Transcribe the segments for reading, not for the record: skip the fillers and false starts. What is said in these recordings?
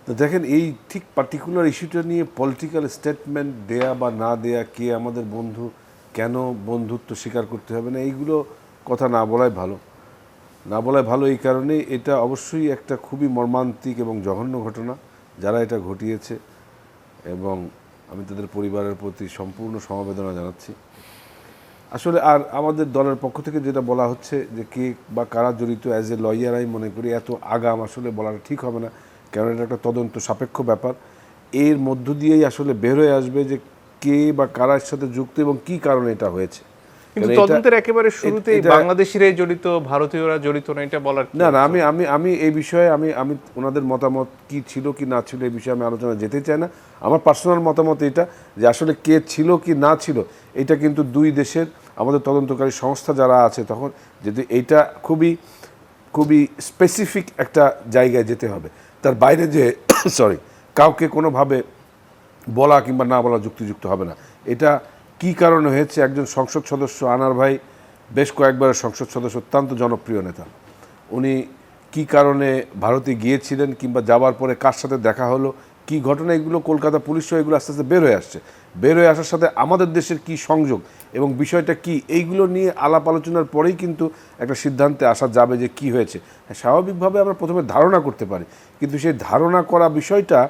তো দেখেন এই ঠিক পার্টিকুলার ইস্যুটা নিয়ে পলিটিক্যাল স্টেটমেন্ট দেয়া বা না দেয়া, কে আমাদের বন্ধু, কেন বন্ধুত্ব স্বীকার করতে হবে না, এইগুলো কথা না বলাই ভালো। না বলাই ভালো এই কারণে, এটা অবশ্যই একটা খুবই মর্মান্তিক এবং জঘন্য ঘটনা যারা এটা ঘটিয়েছে, এবং আমি তাদের পরিবারের প্রতি সম্পূর্ণ সমবেদনা জানাচ্ছি। আসলে আর আমাদের দলের পক্ষ থেকে যেটা বলা হচ্ছে যে কে বা কারা জড়িত, অ্যাজ এ লয়ার আমি মনে করি এত আগাম আসলে বলাটা ঠিক হবে না, কারণ এটা একটা তদন্ত সাপেক্ষ ব্যাপার। এর মধ্য দিয়েই আসলে বের হয়ে আসবে যে কে বা কারার সাথে যুক্ত এবং কি কারণে এটা হয়েছে। কিন্তু তদন্তের একেবারে শুরুতেই বাংলাদেশিরাই জড়িত, ভারতীয়রা জড়িত না, এটা বলার না না, আমি আমি আমি এই বিষয়ে আমি আমি ওনাদের মতামত কি ছিল কি না ছিল এই বিষয়ে আমি আলোচনা যেতে চাই না। আমার পার্সোনাল মতামত এটা যে আসলে কে ছিল কি না ছিল এটা কিন্তু দুই দেশের আমাদের তদন্তকারী সংস্থা যারা আছে, তখন যদি এইটা খুবই খুবই স্পেসিফিক একটা জায়গায় যেতে হবে, তার বাইরে যে সরি কাউকে কোনোভাবে বলা কিংবা না বলা যুক্তিযুক্ত হবে না। এটা কি কারণে হয়েছে, একজন সংসদ সদস্য আনার ভাই বেশ কয়েকবার সংসদ সদস্য, অত্যন্ত জনপ্রিয় নেতা, উনি কি কারণে ভারতে গিয়েছিলেন কিংবা যাওয়ার পরে কার সাথে দেখা হলো, কি ঘটনা, এগুলো কলকাতা পুলিশ এগুলো আস্তে আস্তে বের হয়ে আসছে। বের হয়ে আসার সাথে আমাদের দেশের কি সংযোগ এবং বিষয়টা কি, এইগুলো নিয়ে আলাপ আলোচনার পরেই কিন্তু একটা সিদ্ধান্তে আসা যাবে যে কি হয়েছে। স্বাভাবিকভাবে আমরা প্রথমে ধারণা করতে পারি, কিন্তু সেই ধারণা করা বিষয়টা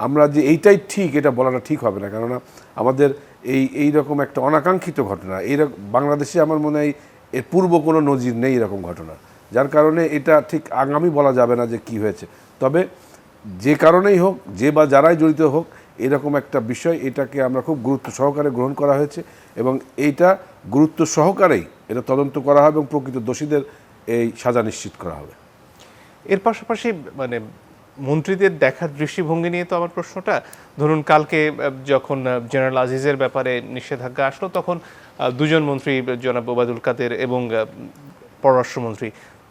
আমরা যে এইটাই ঠিক এটা বলাটা ঠিক হবে না, কেননা আমাদের এই রকম একটা অনাকাঙ্ক্ষিত ঘটনা এইরকম বাংলাদেশে আমার মনে হয় এর পূর্ব কোনো নজির নেই এরকম ঘটনা, যার কারণে এটা ঠিক আগামী বলা যাবে না যে কি হয়েছে। তবে যে কারণেই হোক, যে বা যারাই জড়িত হোক, এরকম একটা বিষয়, এটাকে আমরা খুব গুরুত্ব সহকারে গ্রহণ করা হয়েছে এবং এইটা গুরুত্ব সহকারেই এটা তদন্ত করা হবে এবং প্রকৃত দোষীদের এই সাজা নিশ্চিত করা হবে। এর পাশাপাশি মানে মন্ত্রীদের দেখার দৃষ্টিভঙ্গি নিয়ে তো আমার প্রশ্নটা, ধরুন কালকে যখন জেনারেল আজিজের ব্যাপারে নিষেধাজ্ঞা আসলো, তখন দুজন মন্ত্রী, জনাব ওবায়দুল কাদের এবং পররাষ্ট্রমন্ত্রী,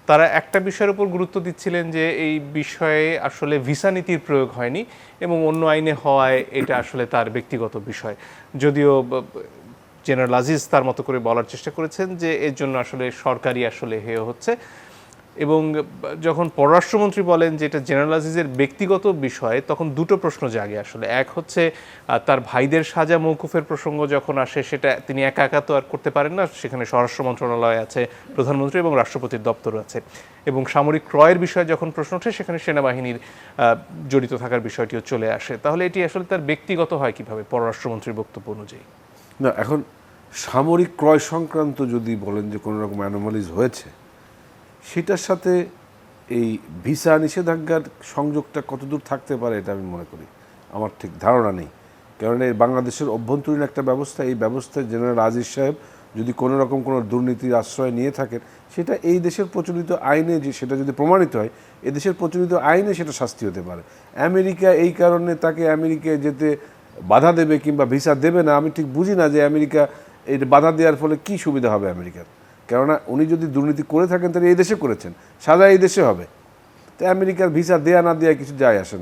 তারা একটা বিষয়ের উপর গুরুত্ব দিচ্ছিলেন যে এই বিষয়ে আসলে ভিসা নীতির প্রয়োগ হয়নি এবং অন্য আইনে হওয়ায় এটা আসলে তার ব্যক্তিগত বিষয়। যদিও জেনারেল আজিজ তার মতো করে বলার চেষ্টা করেছেন যে এর জন্য আসলে সরকারি আসলে হেয় হচ্ছে, এবং যখন পররাষ্ট্রমন্ত্রী বলেন যে এটা জেনারেল আজিজের ব্যক্তিগত বিষয়, তখন দুটো প্রশ্ন জাগে আসলে। এক হচ্ছে তার ভাইদের সাজা মওকুফের প্রসঙ্গ যখন আসে, সেটা তিনি একা একা তো আর করতে পারেন না, সেখানে স্বরাষ্ট্র মন্ত্রণালয় আছে, প্রধানমন্ত্রী এবং রাষ্ট্রপতির দপ্তর আছে, এবং সামরিক ক্রয়ের বিষয়ে যখন প্রশ্ন ওঠে সেখানে সেনাবাহিনীর জড়িত থাকার বিষয়টিও চলে আসে। তাহলে এটি আসলে তার ব্যক্তিগত হয় কিভাবে পররাষ্ট্রমন্ত্রীর বক্তব্য অনুযায়ী? না, এখন সামরিক ক্রয় সংক্রান্ত যদি বলেন যে কোনো রকম অ্যানোমালিজ হয়েছে, সেটার সাথে এই ভিসা নিষেধাজ্ঞার সংযোগটা কতদূর থাকতে পারে এটা আমি মনে করি আমার ঠিক ধারণা নেই, কারণ এই বাংলাদেশের অভ্যন্তরীণ একটা ব্যবস্থা, এই ব্যবস্থায় জেনারেল আজিজ সাহেব যদি কোনো রকম কোনো দুর্নীতির আশ্রয় নিয়ে থাকেন, সেটা এই দেশের প্রচলিত আইনে, যে সেটা যদি প্রমাণিত হয় এদেশের প্রচলিত আইনে সেটা শাস্তি হতে পারে। আমেরিকা এই কারণে তাকে আমেরিকায় যেতে বাধা দেবে কিংবা ভিসা দেবে না, আমি ঠিক বুঝি না যে আমেরিকা এই বাধা দেওয়ার ফলে কি সুবিধা হবে আমেরিকার। কেননা উনি যদি দুর্নীতি করে থাকেন তাহলে এই দেশে করেছেন, সাজা এই দেশে হবে, তো আমেরিকার ভিসা দেয়া না দেয়া কিছু যায় আসে না।